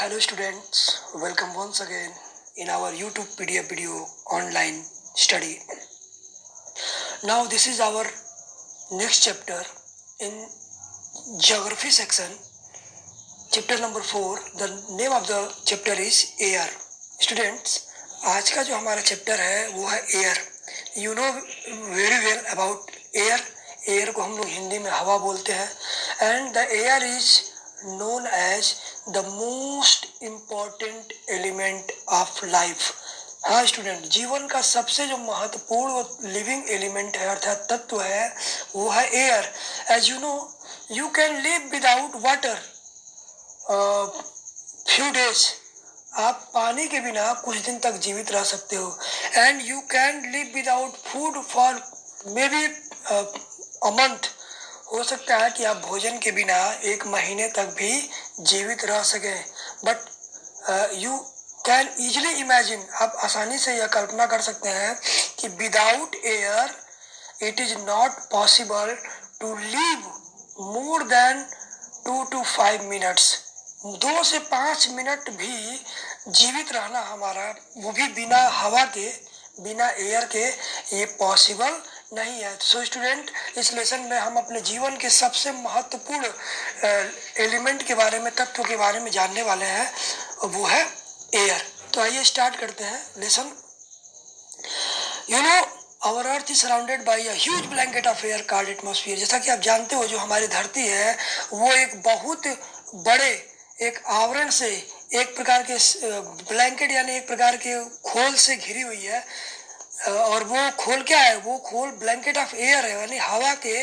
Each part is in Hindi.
Hello students, welcome once again in our YouTube PDF video online study. Now this is our next chapter in geography section, chapter number 4. The name of the chapter is air. Students, आज का जो हमारा चैप्टर है वो है air. You know very well about air. Air को हम लोग हिंदी में हवा बोलते हैं. And the air is known as the most important element of life. हाँ स्टूडेंट, जीवन का सबसे जो महत्वपूर्ण लिविंग एलिमेंट है अर्थात तत्व है वो है air. As you know you can live without water few days. आप पानी के बिना कुछ दिन तक जीवित रह सकते हो. And you can live without food for may be a month. हो सकता है कि आप भोजन के बिना एक महीने तक भी जीवित रह सकें. But you can easily imagine, आप आसानी से यह कल्पना कर सकते हैं कि without air it is not possible to live more than 2 to 5 minutes. 2 से 5 मिनट भी जीवित रहना हमारा, वो भी बिना हवा के, बिना एयर के, ये पॉसिबल नहीं है. सो स्टूडेंट, इस लेसन में हम अपने जीवन के सबसे महत्वपूर्ण एलिमेंट के बारे में, तत्व के बारे में जानने वाले हैं, वो है एयर. तो आइए स्टार्ट करते हैं lesson. You know our earth is surrounded by a huge blanket of air called atmosphere. जैसा कि आप जानते हो, जो हमारी धरती है वो एक बहुत बड़े एक आवरण से, एक प्रकार के ब्लैंकेट यानी एक प्रकार के खोल से घिरी हुई है. और वो खोल क्या है? वो खोल ब्लैंकेट ऑफ एयर है, यानी हवा के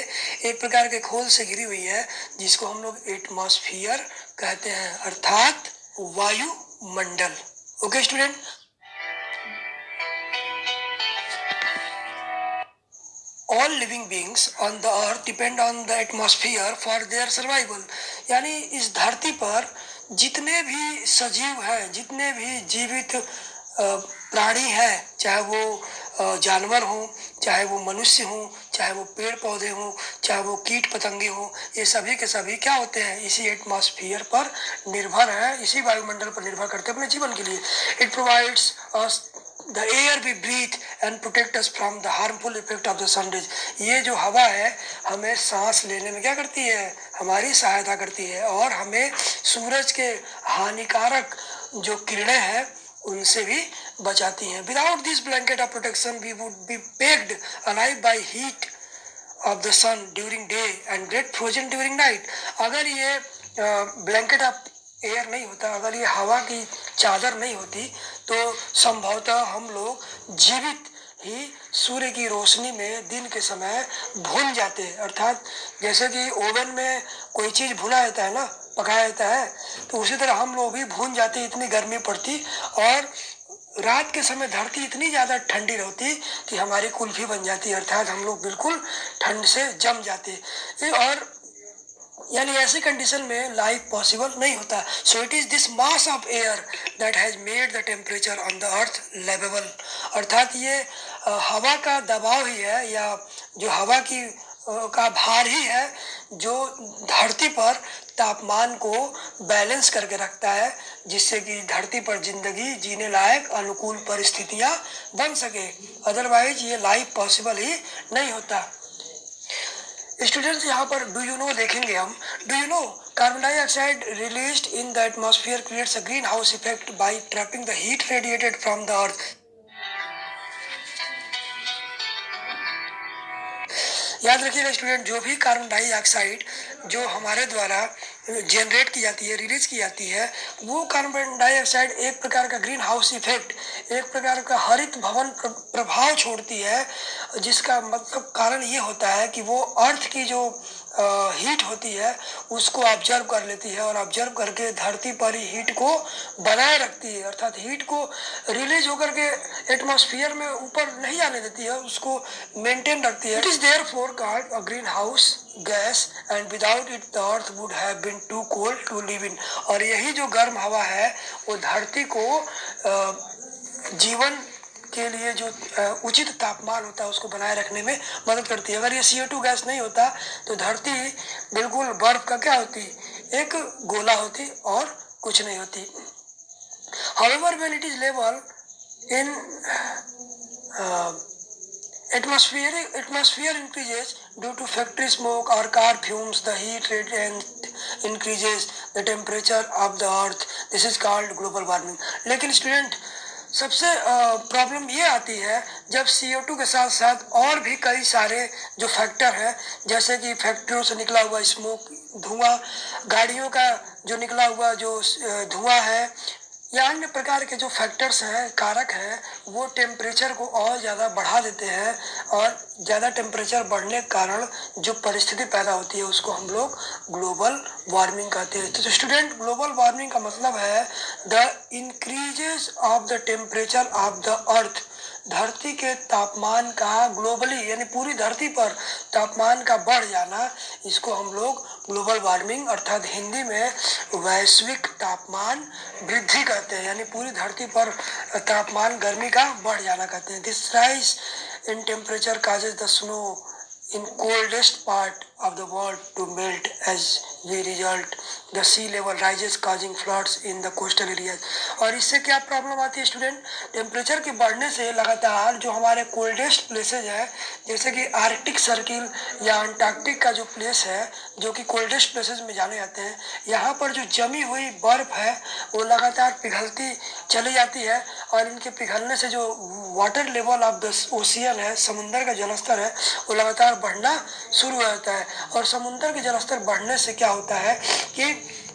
एक प्रकार के खोल से घिरी हुई है, जिसको हम लोग एटमॉस्फेयर कहते हैं, अर्थात वायुमंडल. Okay student, all living beings on the earth depend on the atmosphere for their survival. यानी इस धरती पर जितने भी सजीव हैं, जितने भी जीवित प्राणी हैं, चाहे वो जानवर हों, चाहे वो मनुष्य हों, चाहे वो पेड़ पौधे हों, चाहे वो कीट पतंगे हों, ये सभी के सभी क्या होते हैं? इसी एटमॉस्फेयर पर निर्भर है, इसी वायुमंडल पर निर्भर करते हैं अपने जीवन के लिए. It provides us the air we breathe and protect us from the harmful effect of the sun rays. ये जो हवा है हमें सांस लेने में क्या करती है? हमारी सहायता करती है और हमें सूरज के हानिकारक जो किरणें हैं उनसे भी बचाती हैं. Without this blanket of protection we would be baked alive by heat of the sun during day and get frozen during night. अगर ये ब्लैंकेट ऑफ एयर नहीं होता, अगर ये हवा की चादर नहीं होती, तो संभवतः हम लोग जीवित ही सूर्य की रोशनी में दिन के समय भून जाते. अर्थात जैसे कि ओवन में कोई चीज़ भुना जाता है ना, पकाया जाता है, तो उसी तरह हम लोग भी भून जाते. इतनी गर्मी पड़ती और रात के समय धरती इतनी ज़्यादा ठंडी रहती कि हमारी कुल्फी बन जाती, अर्थात हम लोग बिल्कुल ठंड से जम जाते. और यानी ऐसी कंडीशन में लाइफ पॉसिबल नहीं होता. So it is this mass of air that has made the temperature on the earth leviable. अर्थात ये हवा का दबाव ही है, या जो हवा की का भार ही है जो धरती पर तापमान को बैलेंस करके रखता है, जिससे कि धरती पर जिंदगी जीने लायक अनुकूल परिस्थितियां बन सके. अदरवाइज ये लाइफ पॉसिबल ही नहीं होता. स्टूडेंट्स, यहाँ पर डू यू नो देखेंगे हम. Do you know carbon dioxide released in the atmosphere creates a green house effect bye trapping the heat radiated from the earth. याद रखिएगा स्टूडेंट, जो भी कार्बन डाइऑक्साइड जो हमारे द्वारा जनरेट की जाती है, रिलीज की जाती है, वो कार्बन डाइऑक्साइड एक प्रकार का ग्रीन हाउस इफेक्ट, एक प्रकार का हरित भवन प्रभाव छोड़ती है, जिसका मतलब कारण ये होता है कि वो अर्थ की जो हीट होती है उसको ऑब्जर्व कर लेती है और ऑब्जर्व करके धरती पर ही हीट को बनाए रखती है. अर्थात हीट को रिलीज होकर के एटमॉस्फेयर में ऊपर नहीं आने देती है, उसको मेंटेन रखती है. It is therefore called a green house gas and without it the earth would have been too cold to live in. और यही जो गर्म हवा है वो धरती को जीवन के लिए जो उचित तापमान होता है उसको बनाए रखने में मदद करती है. अगर ये CO2 गैस नहीं होता तो धरती बिल्कुल बर्फ का क्या होती? एक गोला होती और कुछ नहीं होती। However, when it is level in atmosphere increases due to factory smoke or car fumes, the heat radiant increases the temperature of the earth. This is called global warming. लेकिन स्टूडेंट सबसे प्रॉब्लम ये आती है जब CO2 के साथ साथ और भी कई सारे जो फैक्टर हैं, जैसे कि फैक्ट्रियों से निकला हुआ स्मोक, धुआं, गाड़ियों का जो निकला हुआ जो धुआं है, या अन्य प्रकार के जो फैक्टर्स हैं, कारक हैं, वो टेम्परेचर को और ज़्यादा बढ़ा देते हैं, और ज़्यादा टेम्परेचर बढ़ने के कारण जो परिस्थिति पैदा होती है उसको हम लोग ग्लोबल वार्मिंग कहते हैं। तो स्टूडेंट, ग्लोबल वार्मिंग का मतलब है the increases of the temperature of the earth, धरती के तापमान का ग्लोबली यानी पूरी धरती पर तापमान का बढ़ जाना, इसको हम लोग ग्लोबल वार्मिंग अर्थात हिंदी में वैश्विक तापमान वृद्धि कहते हैं, यानी पूरी धरती पर तापमान गर्मी का बढ़ जाना कहते हैं। This rise in temperature causes the snow in coldest part of the world to melt. As we result, the sea level rises causing floods in the coastal areas. और इससे क्या प्रॉब्लम आती है स्टूडेंट? टेम्परेचर के बढ़ने से लगातार जो हमारे कोल्डेस्ट प्लेसेज है, जैसे कि आर्कटिक सर्किल या अंटार्कटिक का जो प्लेस है, जो कि कोल्डेस्ट प्लेसेज में जाने जाते हैं, यहाँ पर जो जमी हुई बर्फ है वो लगातार पिघलती चली जाती है, और इनके पिघलने से जो water level of the ocean है, समुद्र का जलस्तर है, वो लगातार बढ़ना शुरू हो जाता है। और समुद्र के जलस्तर बढ़ने से क्या होता है कि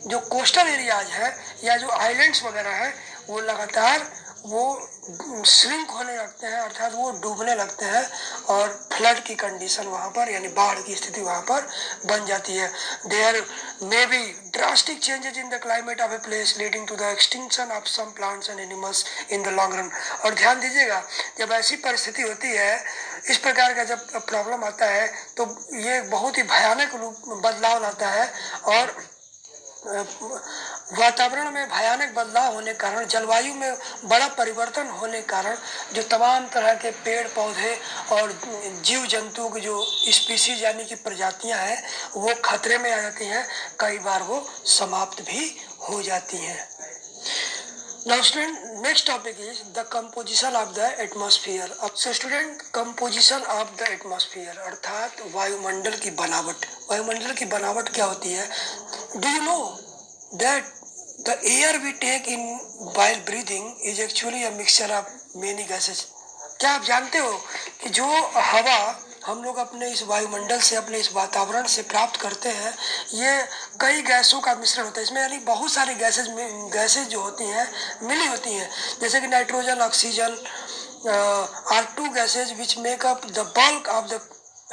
जो कोस्टल एरियाज है या जो आइलैंड्स वगैरह है, वो लगातार वो श्रिंक होने लगते हैं, अर्थात वो डूबने लगते हैं, और फ्लड की कंडीशन वहाँ पर यानी बाढ़ की स्थिति वहाँ पर बन जाती है। There may be drastic changes in the climate of a place leading to the extinction of some plants and animals in the long run. और ध्यान दीजिएगा, जब ऐसी परिस्थिति होती है, इस प्रकार का जब प्रॉब्लम आता है, तो ये बहुत ही भयानक बदलाव लाता है, और वातावरण में भयानक बदलाव होने के कारण, जलवायु में बड़ा परिवर्तन होने के कारण जो तमाम तरह के पेड़ पौधे और जीव जंतु की जो स्पीसीज यानी कि प्रजातियां हैं, वो खतरे में आ जाती हैं, कई बार वो समाप्त भी हो जाती हैं। Now student, next topic is the composition of the atmosphere. So student, composition of the atmosphere अर्थात वायुमंडल की बनावट। वायुमंडल की बनावट क्या होती है? Do you know that the air we take in while breathing is actually a mixture of many gases? क्या आप जानते हो कि जो हवा हम लोग अपने इस वायुमंडल से, अपने इस वातावरण से प्राप्त करते हैं, ये कई गैसों का मिश्रण होता है। इसमें यानी बहुत सारी गैसेज जो होती हैं मिली होती हैं, जैसे कि nitrogen, oxygen are two gases which make up the bulk of the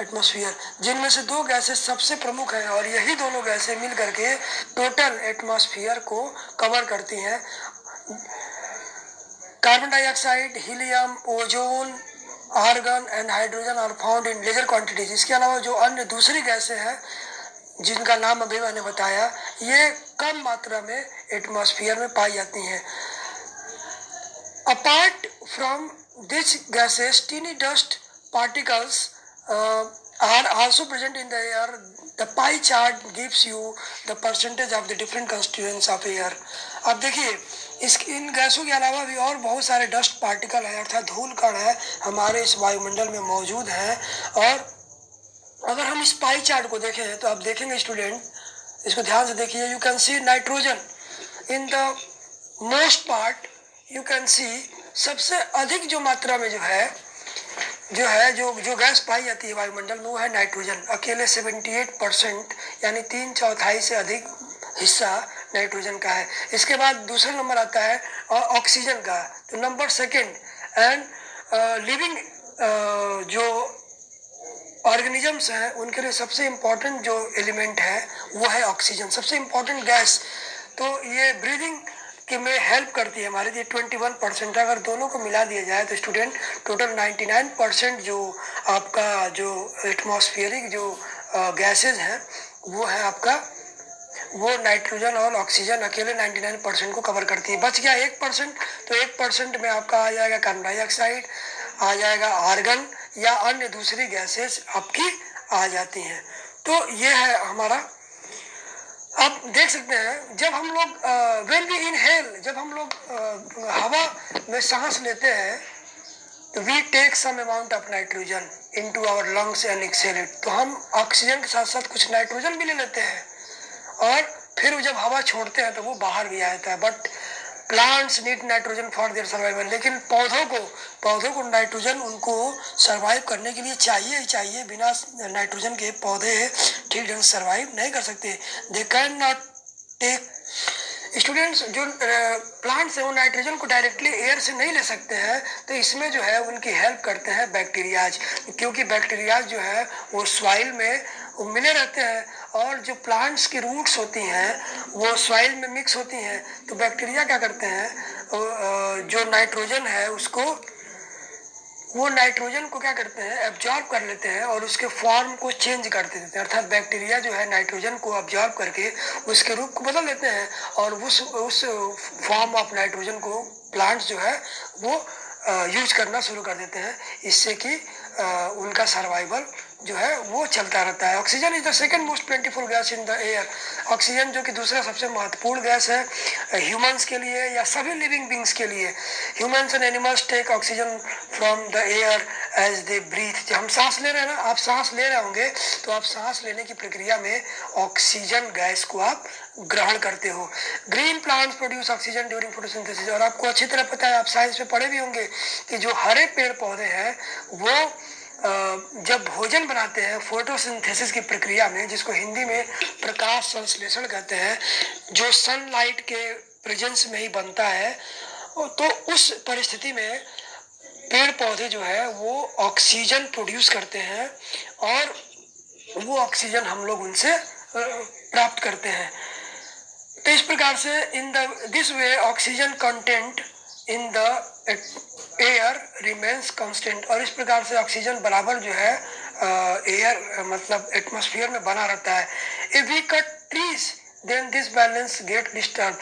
atmosphere, जिनमें से दो गैसेज सबसे प्रमुख हैं, और यही दोनों गैसें मिल करके टोटल एटमॉस्फेयर को कवर करती हैं। Carbon dioxide, helium, ozone, argon and hydrogen are found in lesser quantities. इसके अलावा जो अन्य दूसरी गैसें हैं जिनका नाम अभी मैंने बताया, ये कम मात्रा में एटमॉस्फेयर में पाई जाती हैं। Apart from this gases, tiny dust particles are also present in the air. The pie chart gives you the percentage of the different constituents of air. अब देखिए, इन गैसों के अलावा भी और बहुत सारे डस्ट पार्टिकल है अर्थात धूल कण है हमारे इस वायुमंडल में मौजूद है। और अगर हम इस पाई चार्ट को देखें तो आप देखेंगे स्टूडेंट, इसको ध्यान से देखिए, you can see nitrogen in the most part, you can see सबसे अधिक जो मात्रा में जो गैस पाई जाती है वायुमंडल में वो है नाइट्रोजन। अकेले 78% यानी 3/4 से अधिक हिस्सा नाइट्रोजन का है। इसके बाद दूसरा नंबर आता है ऑक्सीजन का, तो नंबर सेकंड। एंड लिविंग जो ऑर्गेनिजम्स हैं उनके लिए सबसे इम्पोर्टेंट जो एलिमेंट है वो है ऑक्सीजन, सबसे इम्पोर्टेंट गैस। तो ये ब्रीदिंग के में हेल्प करती है हमारे लिए। 21%, अगर दोनों को मिला दिया जाए तो स्टूडेंट टोटल 99% जो आपका जो एटमॉस्फेरिक जो गैसेज हैं वो है आपका, वो नाइट्रोजन और ऑक्सीजन अकेले 99% को कवर करती है। बच गया 1%, तो 1% में आपका आ जाएगा कार्बन डाइऑक्साइड, आ जाएगा आर्गन या अन्य दूसरी गैसेस आपकी आ जाती हैं। तो ये है हमारा आप देख सकते हैं जब हम लोग वेन वी इनहेल, जब हम लोग हवा में सांस लेते हैं तो we take some amount of nitrogen into our lungs and exhale it. तो हम ऑक्सीजन के साथ साथ कुछ नाइट्रोजन भी ले लेते हैं और फिर जब हवा छोड़ते हैं तो वो बाहर भी आ जाता है। But plants need nitrogen for their survival. लेकिन पौधों को नाइट्रोजन उनको सर्वाइव करने के लिए चाहिए ही चाहिए। बिना नाइट्रोजन के पौधे ठीक ढंग से सर्वाइव नहीं कर सकते। They can not take. Students, जो प्लांट्स हैं वो नाइट्रोजन को डायरेक्टली एयर से नहीं ले सकते हैं, तो इसमें जो है उनकी हेल्प करते हैं बैक्टीरियाज, क्योंकि बैक्टीरियाज जो है वो सॉइल में वो मिले रहते हैं और जो प्लांट्स की रूट्स होती हैं वो सॉइल में मिक्स होती हैं। तो बैक्टीरिया क्या करते हैं, जो नाइट्रोजन है उसको, वो नाइट्रोजन को क्या करते हैं, एब्जॉर्ब कर लेते हैं और उसके फॉर्म को चेंज कर देते हैं। अर्थात बैक्टीरिया जो है नाइट्रोजन को एब्जॉर्ब करके उसके रूप को बदल देते हैं और उस फॉर्म ऑफ नाइट्रोजन को प्लांट्स जो है वो यूज करना शुरू कर देते हैं। इससे कि उनका सर्वाइवल जो है वो चलता रहता है। Oxygen is the second most plentiful gas in the air. Oxygen जो कि दूसरा सबसे महत्वपूर्ण गैस है ह्यूमंस के लिए या सभी लिविंग बींग्स के लिए। Humans and animals take oxygen from the air as they breathe. जब हम सांस ले रहे हैं ना, आप सांस ले रहे होंगे तो आप सांस लेने की प्रक्रिया में ऑक्सीजन गैस को आप ग्रहण करते हो। Green plants produce oxygen during photosynthesis. और आपको अच्छी तरह पता है, आप साइंस में पढ़े भी होंगे कि जो हरे पेड़ पौधे हैं वो जब भोजन बनाते हैं फोटोसिंथेसिस की प्रक्रिया में, जिसको हिंदी में प्रकाश संश्लेषण कहते हैं, जो सनलाइट के प्रेजेंस में ही बनता है, तो उस परिस्थिति में पेड़ पौधे जो है वो ऑक्सीजन प्रोड्यूस करते हैं और वो ऑक्सीजन हम लोग उनसे प्राप्त करते हैं। तो इस प्रकार से in the this way oxygen content in the air remains constant. और इस प्रकार से ऑक्सीजन बराबर जो है एयर मतलब एटमॉस्फेयर में बना रहता है। If we cut trees then this balance get disturb.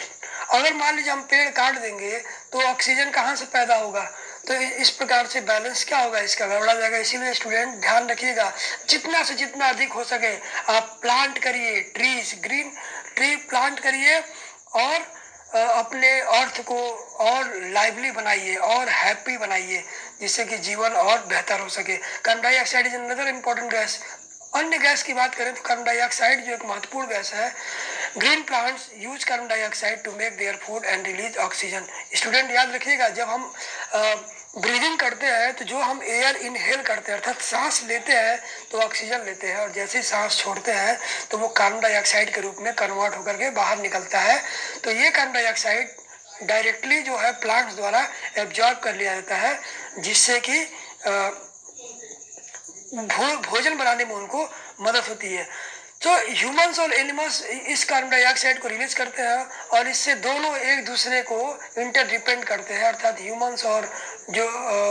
अगर मान लीजिए हम पेड़ काट देंगे तो ऑक्सीजन कहाँ से पैदा होगा, तो इस प्रकार से बैलेंस क्या होगा, इसका गड़बड़ा जाएगा। इसीलिए स्टूडेंट ध्यान रखिएगा, जितना से जितना अधिक हो सके आप प्लांट करिए, ट्रीज, ग्रीन ट्री प्लांट करिए और अपने अर्थ को और लाइवली बनाइए और हैप्पी बनाइए, जिससे कि जीवन और बेहतर हो सके। Carbon dioxide is another important gas. अन्य गैस की बात करें तो कार्बन डाइऑक्साइड जो एक महत्वपूर्ण गैस है, green plants use carbon dioxide to make their food and release oxygen. Student याद रखिएगा, जब हम ब्रीदिंग करते हैं तो जो हम एयर इनहेल करते हैं अर्थात सांस लेते हैं तो ऑक्सीजन लेते हैं, और जैसे ही सांस छोड़ते हैं तो वो कार्बन डाइऑक्साइड के रूप में कन्वर्ट होकर के बाहर निकलता है। तो ये कार्बन डाइऑक्साइड डायरेक्टली जो है प्लांट्स द्वारा एब्जॉर्ब कर लिया जाता है, जिससे कि भोजन बनाने में उनको मदद होती है। तो ह्यूमंस और एनिमल्स इस कार्बन डाइऑक्साइड को रिलीज करते हैं और इससे दोनों एक दूसरे को इंटरडिपेंड करते हैं। अर्थात ह्यूमंस और जो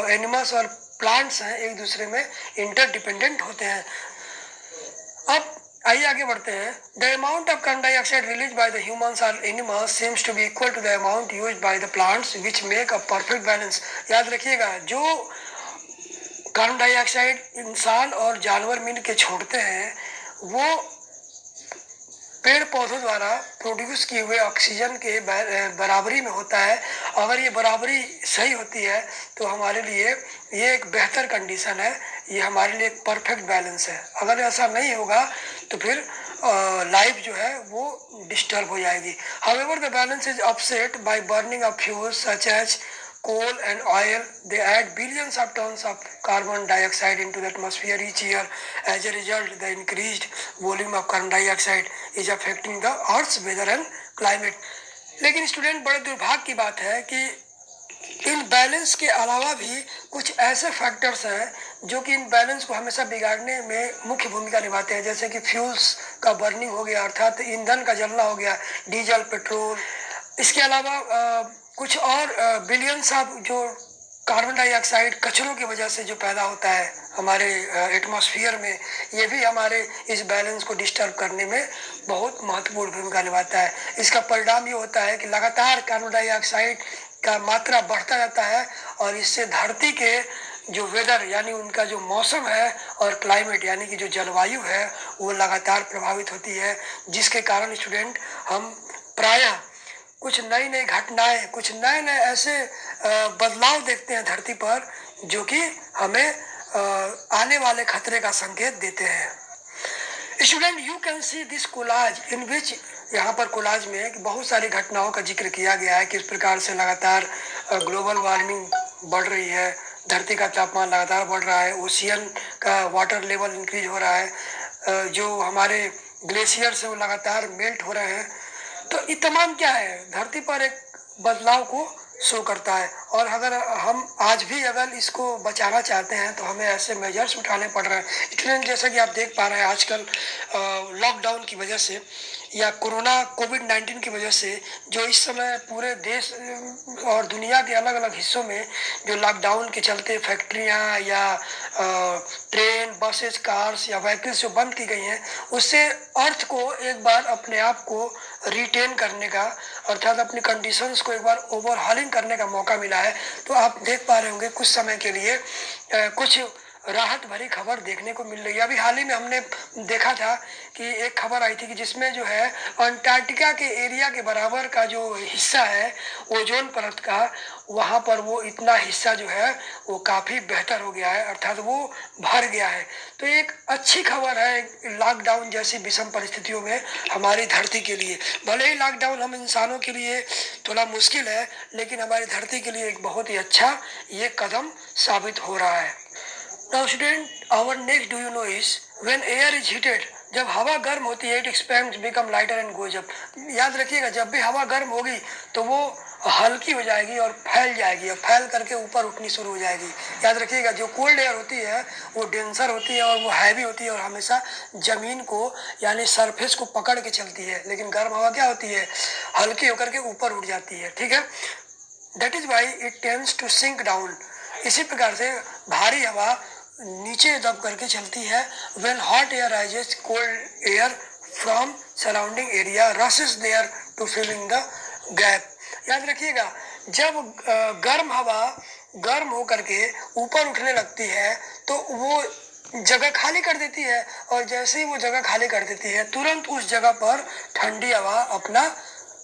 एनिमल्स और प्लांट्स हैं एक दूसरे में इंटरडिपेंडेंट होते हैं। अब आइए आगे बढ़ते हैं। The amount of carbon dioxide release by the humans और animals seems to be equal to the amount used by the plants which make a perfect balance. याद रखिएगा, जो कार्बन डाइऑक्साइड इंसान और जानवर मिल के छोड़ते हैं वो पेड़ पौधों द्वारा प्रोड्यूस किए हुए ऑक्सीजन के बराबरी में होता है। अगर ये बराबरी सही होती है तो हमारे लिए ये एक बेहतर कंडीशन है, ये हमारे लिए एक परफेक्ट बैलेंस है। अगर ऐसा नहीं होगा तो फिर लाइफ जो है वो डिस्टर्ब हो जाएगी। However the balance is upset by burning of fuels such as coal and oil. They add billions of tons of carbon dioxide into the atmosphere each year. As a result, the increased volume of carbon dioxide is affecting the Earth's weather and climate. लेकिन स्टूडेंट, बड़े दुर्भाग्य की बात है कि इन बैलेंस के अलावा भी कुछ ऐसे फैक्टर्स हैं जो कि इन बैलेंस को हमेशा बिगाड़ने में मुख्य भूमिका निभाते हैं। जैसे कि फ्यूल्स का बर्निंग हो गया अर्थात ईंधन का जलना हो गया, डीजल, पेट्रोल। इसके अलावा कुछ और बिलियंस ऑफ जो कार्बन डाइऑक्साइड कचरों की वजह से जो पैदा होता है हमारे एटमॉस्फेयर में, ये भी हमारे इस बैलेंस को डिस्टर्ब करने में बहुत महत्वपूर्ण भूमिका निभाता है। इसका परिणाम ये होता है कि लगातार कार्बन डाइऑक्साइड का मात्रा बढ़ता जाता है और इससे धरती के जो वेदर यानी उनका जो मौसम है और क्लाइमेट यानी कि जो जलवायु है वो लगातार प्रभावित होती है, जिसके कारण स्टूडेंट हम प्रायः कुछ नई नई घटनाएं, कुछ नए नए ऐसे बदलाव देखते हैं धरती पर जो कि हमें आने वाले खतरे का संकेत देते हैं। Student you can see this collage in which, यहाँ पर कोलाज में बहुत सारी घटनाओं का जिक्र किया गया है, किस प्रकार से लगातार ग्लोबल वार्मिंग बढ़ रही है, धरती का तापमान लगातार बढ़ रहा है, ओशियन का वाटर लेवल इंक्रीज हो रहा है, जो हमारे ग्लेशियर से वो लगातार मेल्ट हो रहे हैं। तो ये तमाम क्या है, धरती पर एक बदलाव को शो करता है। और अगर हम आज भी अगर इसको बचाना चाहते हैं तो हमें ऐसे मेजर्स उठाने पड़ रहे हैं। स्टूडेंट जैसा कि आप देख पा रहे हैं आजकल लॉकडाउन की वजह से या कोविड-19 की वजह से जो इस समय पूरे देश और दुनिया के अलग अलग हिस्सों में जो लॉकडाउन के चलते फैक्ट्रियां या ट्रेन, बसेस, कार्स या व्हीकल्स जो बंद की गई हैं, उससे अर्थ को एक बार अपने आप को रिटेन करने का, अर्थात अपनी कंडीशंस को एक बार ओवरहॉलिंग करने का मौका मिला है। तो आप देख पा रहे होंगे कुछ समय के लिए कुछ राहत भरी खबर देखने को मिल रही है। अभी हाल ही में हमने देखा था कि एक खबर आई थी कि जिसमें जो है अंटार्कटिका के एरिया के बराबर का जो हिस्सा है ओजोन परत का, वहाँ पर वो इतना हिस्सा जो है वो काफ़ी बेहतर हो गया है, अर्थात वो भर गया है। तो एक अच्छी खबर है लॉकडाउन जैसी विषम परिस्थितियों में हमारी धरती के लिए। भले ही लॉकडाउन हम इंसानों के लिए थोड़ा मुश्किल है, लेकिन हमारी धरती के लिए एक बहुत ही अच्छा ये कदम साबित हो रहा है। Now student, our next do you know is when air is heated, जब हवा गर्म होती है, it expands, become lighter and goes up। याद रखिएगा जब भी हवा गर्म होगी तो वो हल्की हो जाएगी और फैल जाएगी और फैल करके ऊपर उठनी शुरू हो जाएगी। याद रखिएगा जो कोल्ड एयर होती है वो डेंसर होती है और वो हैवी होती है और हमेशा जमीन को यानी सरफेस को पकड़ के चलती है, लेकिन गर्म हवा क्या होती है, हल्की होकर के ऊपर उठ जाती है। ठीक है, that is why it tends to sink down. इसी प्रकार से भारी हवा नीचे दब करके चलती है। When hot air rises, cold air from surrounding area rushes there to fill in the gap. याद रखिएगा जब गर्म हवा गर्म होकर के ऊपर उठने लगती है तो वो जगह खाली कर देती है, और जैसे ही वो जगह खाली कर देती है तुरंत उस जगह पर ठंडी हवा अपना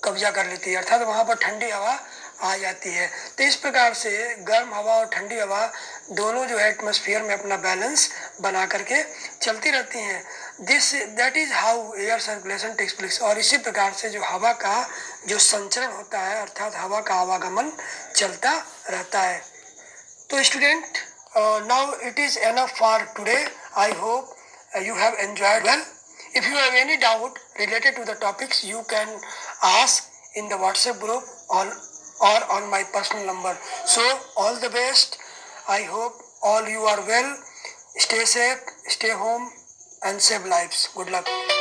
कब्जा कर लेती है, अर्थात वहाँ पर ठंडी हवा आ जाती है। तो इस प्रकार से गर्म हवा और ठंडी हवा दोनों जो है एटमॉस्फेयर में अपना बैलेंस बना करके चलती रहती हैं। That is how air circulation takes place. और इसी प्रकार से जो हवा का जो संचरण होता है, अर्थात हवा का आवागमन चलता रहता है। तो student, now it is enough for today. I hope you have enjoyed well. If you have any doubt related to the topics, you can ask in the WhatsApp group or on my personal number. So all the best. I hope all you are well. Stay safe, stay home and save lives. Good luck.